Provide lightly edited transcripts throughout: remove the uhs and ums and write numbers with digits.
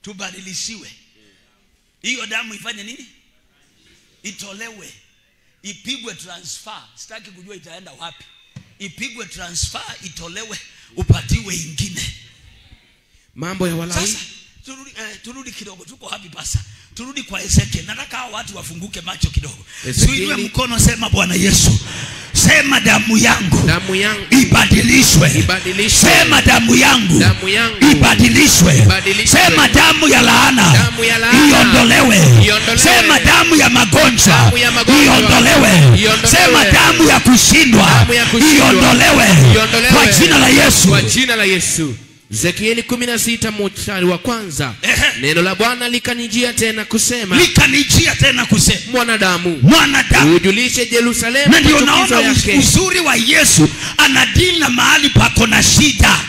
Tubadilishiwe. Hiyo damu ifanye nini? Itolewe. Ipigwe transfer. Sitaki kujua itaenda wapi. Ipigwe transfer, itolewe, upatiwe ingine. Mambo ya Walawi. Sasa turudi kidogo. Tuko hapi pasa? Turudi kwa Ezekiel. Nataka hao watu wafunguke macho kidogo. Suinue mkono, sema Bwana Yesu. Sema damu yangu ibadilishwe. Sema damu yangu ibadilishwe. Sema damu ya laana iondolewe. Sema damu ya magonjwa iondolewe. Sema damu ya kushindwa iondolewe kwa jina la Yesu. Kwa jina la Yesu. Ezekieli 16 mstari wa kwanza. Neno la Bwana likanijia tena kusema. Mwanadamu, ujulishe Yerusalemu. Na ndio naona uzuri wa Yesu, anadili na mahali pako na shida.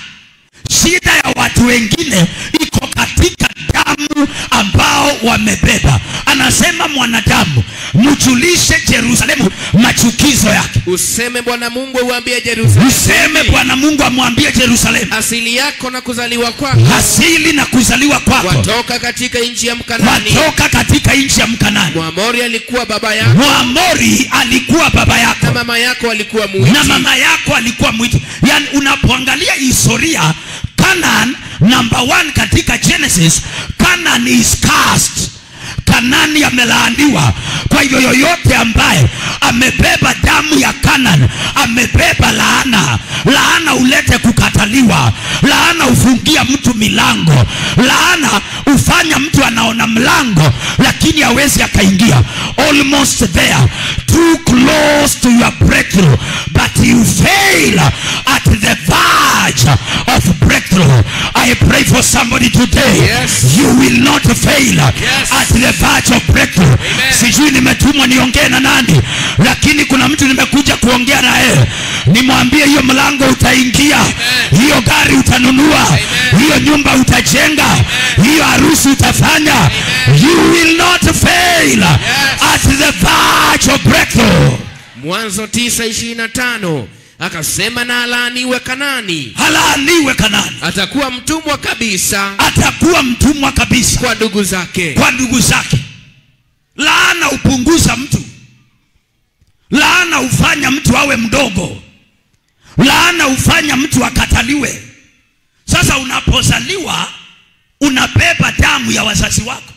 Shida ya watu wengine iko katika damu ambao wamebeba. Anasema mwanadamu, mjulishe Yerusalemu machukizo yake. Useme Bwana Mungu uambie Yerusalemu. Useme Bwana Mungu amwambie Yerusalemu. Asili yako na kuzaliwa kwako. Asili na kuzaliwa kwako. Watoka katika nchi ya Mkanani. Watoka katika nchi ya Mkanani. Mwamori alikuwa baba yako. Mwamori alikuwa baba yako. Na mama yako alikuwa Mwiti. Na mama yako alikuwa Mwiti. Yani unapoangalia historia, Canaan number 1 katika Genesis, Canaan is cursed. Kanani amelaaniwa. Kwa hivyo yoyote ambaye amebeba damu ya Canaan amebeba laana. Laana ulete kukataliwa. Laana ufungia mtu milango. Laana ufanya mtu anaona mlango lakini hawezi akaingia. Almost there, too close to your breakthrough, but you fail at the verge of breakthrough. I pray for somebody today. Yes. You will not fail at the verge of breakthrough. Sijui nimetumwa niongee na nani, lakini kuna mtu nimekuja kuongea na yeye. Nimwambie hiyo mlango utaingia. Hiyo gari utanunua. Hiyo nyumba utajenga. Hiyo harusi utafanya. You will not fail at the verge of breakthrough. Mwanzo 9:25. Akasema na alaaniwe Kanani. Alaaniwe Kanani. Atakuwa mtumwa kabisa. Atakuwa mtumwa kabisa kwa ndugu zake. Kwa ndugu zake. Laana upunguza mtu. Laana ufanya mtu awe mdogo. Laana ufanya mtu akataliwe. Sasa unapozaliwa unabeba damu ya wazazi wako.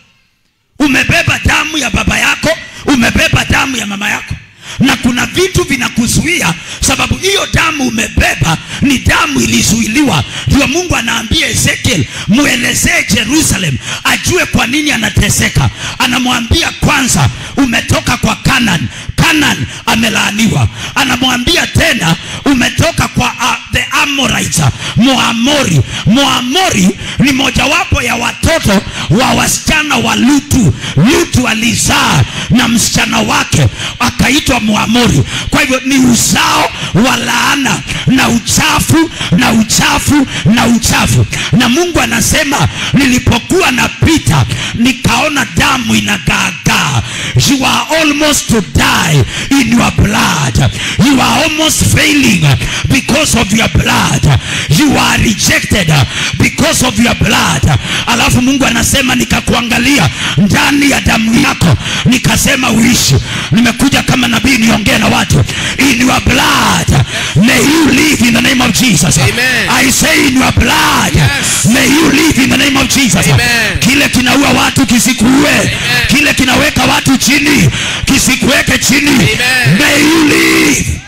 Umebeba damu ya baba yako, umebeba damu ya mama yako. Na kuna vitu vinakuzuia sababu hiyo damu umebeba ni damu ilizuiliwa. Ndio Mungu anaambia Ezekiel, muelezee Jerusalem ajue kwa nini anateseka. Anamwambia kwanza, umetoka kwa Canaan. Canaan amelaaniwa. Anamwambia tena, umetoka kwa the Amorites, Moamori. Moamori ni mojawapo ya watoto wa wasichana wa Lutu. Lutu alizaa na msichana wake akaitwa Moamori. Kwa hivyo ni uzao wa laana na uchafu na uchafu na uchafu. Na Mungu anasema, nilipokuwa napita nikaona damu inagaagaa. You are almost to die in your blood. You are almost failing because of your blood. You are rejected because of your blood. Alafu Mungu anasema, nikakuangalia ndani ya damu yako nikasema uishi. Nimekuja kama nabii niongee na watu. In your blood may you live in the name of Jesus. Amen. I say in your blood, yes, may you live in the name of Jesus. Amen. Kile kinaua watu kisikuue. Kile kinaweka watu chini kisikuweke chini. Amen. May you live.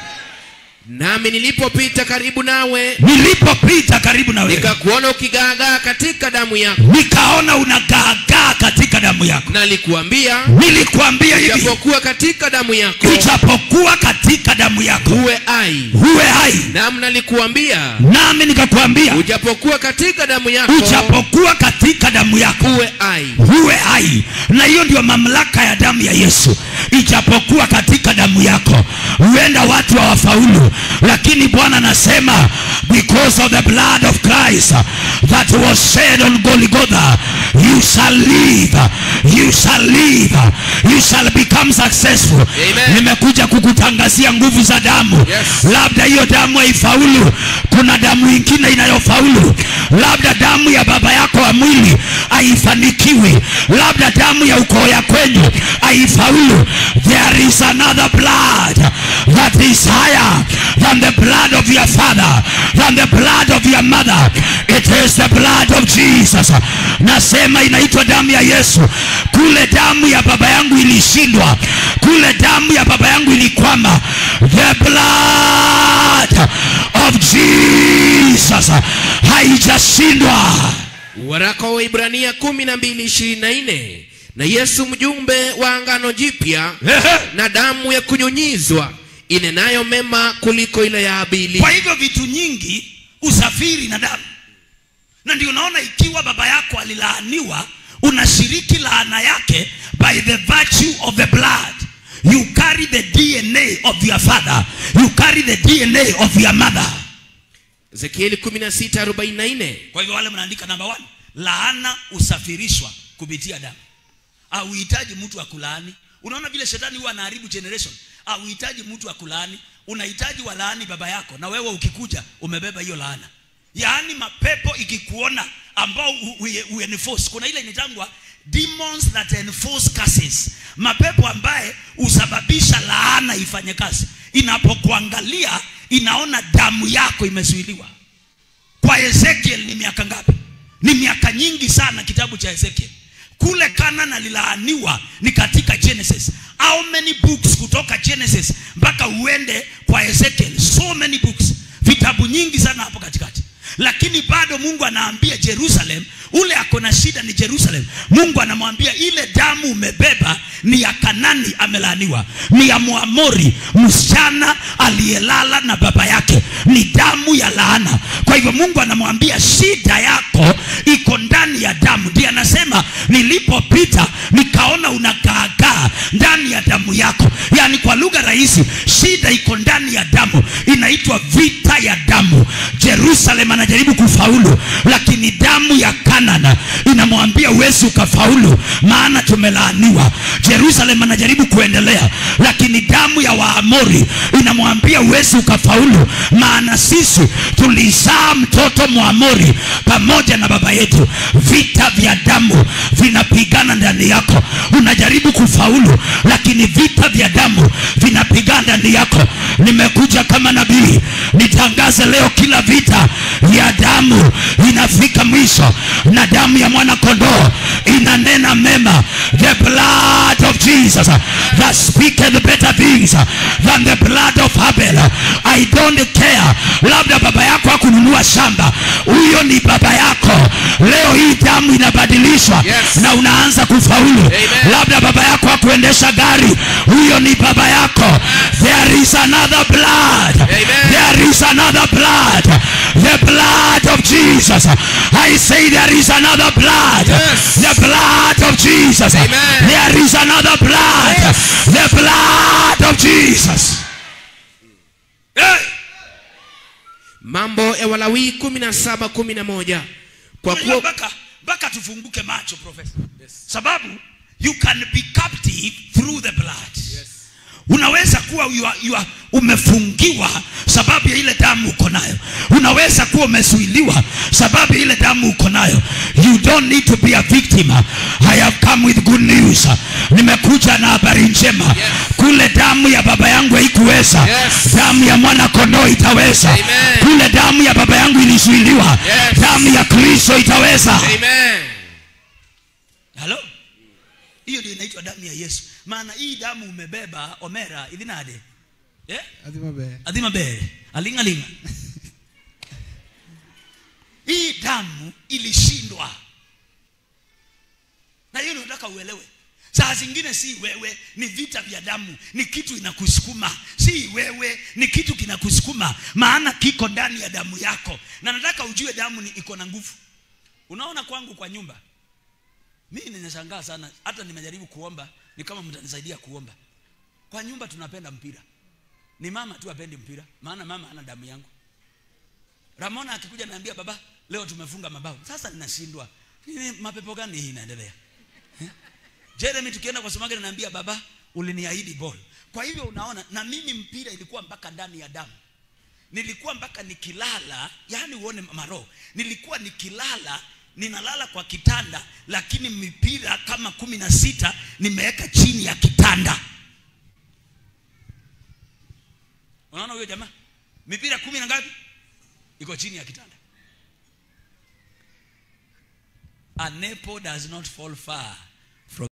Nami nilipopita karibu nawe, nikakuona ukigaagaa katika damu yako. Nikaona unagaagaa katika damu yako. Nilikuambia hivi, ijapokuwa katika damu yako, uwe hai. Nami nikakuambia, ujapokuwa katika damu yako, uwe hai. Na hiyo ndio mamlaka ya damu ya Yesu. Ijapokuwa katika damu yako, huenda watu hawafaulu, lakini Bwana anasema, because of the blood of Christ that was said on Golgotha, you shall live, you shall live, you shall become successful. Amen. Nimekuja kukutangazia nguvu za damu. Yes. Labda hiyo damu haifaulu, kuna damu nyingine inayofaulu. Labda damu ya baba yako wa mwili haifanikiwi, labda damu ya ukoo ya kwenyu haifaulu. There is another blood that is higher than the blood of your father, than the blood of your mother. It is the blood of Jesus. Nasema inaitwa damu ya Yesu. Kule damu ya baba yangu ilishindwa, kule damu ya baba yangu ilikwama. The blood of Jesus haijashindwa. Waraka wa Ibrania 12:24. Na Yesu mjumbe wa agano jipya na damu ya kunyunyizwa inenayo mema kuliko ile ya Habili. Kwa hivyo vitu nyingi usafiri na damu. Na ndio unaona ikiwa baba yako alilaaniwa, unashiriki laana yake by the virtue of the blood. You carry the DNA of your father, you carry the DNA of your mother. Ezekieli 16:44. Kwa hivyo wale mnaandika number 1, laana usafirishwa kupitia damu. Hauhitaji mtu akulaani. Unaona vile shetani huwa anaharibu generation. Hauhitaji mtu akulaani, unahitaji walaani baba yako, na wewe ukikuja umebeba hiyo laana. Yaani mapepo ikikuona ambao enforce, kuna ile inatangwa demons that enforce curses. Mapepo ambaye usababisha laana ifanye kazi, inapokuangalia inaona damu yako imezuiliwa. Kwa Ezekiel ni miaka ngapi? Ni miaka nyingi sana kitabu cha Ezekiel. Kule Canaan alilaaniwa ni katika Genesis. How many books kutoka Genesis mpaka uende kwa Ezekiel? So many books. Vitabu nyingi sana hapo katikati. Lakini bado Mungu anaambia Jerusalem, ule akona shida ni Jerusalem. Mungu anamwambia ile damu umebeba ni ya Kanani amelaaniwa, ni ya Muamori, msichana aliyelala na baba yake, ni damu ya laana. Kwa hivyo Mungu anamwambia shida yako iko ndani ya damu. Ndiye anasema nilipopita nikaona unakaakaa ndani ya damu yako. Yani kwa lugha rahisi, shida iko ndani ya damu, inaitwa vita ya damu. Jerusalem anajaribu kufaulu, lakini damu ya Kanana inamwambia uwezi ukafaulu, maana tumelaaniwa. Jerusalem anajaribu kuendelea, lakini damu ya Waamori inamwambia uwezi ukafaulu, maana sisi tulizaa mtoto Muamori pamoja na baba yetu. Vita vya damu vinapigana ndani yako. Unajaribu kufaulu, lakini vita vya damu vinapigana ndani yako. Nimekuja kama nabii nitangaze leo, kila vita ya damu inafika mwisho, na damu ya mwana kondoo inanena mema. The blood of Jesus that speaketh better things than the blood of Abel. I don't care. Labda baba yako hakununua shamba, huyo ni baba yako. Leo hii damu inabadilishwa, yes, na unaanza kufaulu. Amen. Labda baba yako hakuendesha gari, huyo ni baba yako. There is another blood. Amen. There is another blood. The blood of Jesus. I say there is another blood. Yes. The blood of Jesus. Amen. There is another blood. Yes. The blood of Jesus. Hey. Mambo ya Walawi 17:11. Kwa kuwa baka tufunguke macho professor. Yes. Sababu you can be captive through the blood. Yes. Unaweza kuwa umefungiwa sababu ya ile damu uko nayo. Unaweza kuwa umezuiliwa sababu ya ile damu uko nayo. You don't need to be a victim. I have come with good news. Nimekuja na habari njema. Yes. Kule damu ya baba yangu haikuweza. Yes. Damu ya mwana kondoo itaweza. Amen. Kule damu ya baba yangu ilizuiliwa. Yes. Damu ya Kristo itaweza. Amen. Hello? Hiyo ndio inaitwa damu ya Yesu. Maana hii damu umebeba omera idinade. Eh? Adimabe. Alingalinga. Hii damu ilishindwa. Na hiyo nataka uelewe. Saa zingine si wewe, ni vita vya damu, ni kitu inakusukuma. Si wewe, ni kitu kinakusukuma, maana kiko ndani ya damu yako. Na nataka ujue damu ni iko na nguvu. Unaona kwangu kwa nyumba, mimi ninashangaa sana, hata nimejaribu kuomba, ni kama mtanisaidia kuomba. Kwa nyumba tunapenda mpira. Ni mama tu apendi mpira, maana mama hana damu yangu. Ramona akikuja naambia baba, leo tumefunga mabao. Sasa ninashindwa. Nini mapepo gani hii inaendelea? Jeremy tukienda kwa Somali ananiambia baba uliniahidi ball. Kwa hivyo unaona, na mimi mpira ilikuwa mpaka ndani ya damu. Nilikuwa mpaka nikilala, yani uone maro. Nilikuwa nikilala, ninalala kwa kitanda, lakini mipira kama 16 nimeweka chini ya kitanda. Unaona huyo jamaa? Mipira 10 na ngapi? Iko chini ya kitanda. A apple does not fall far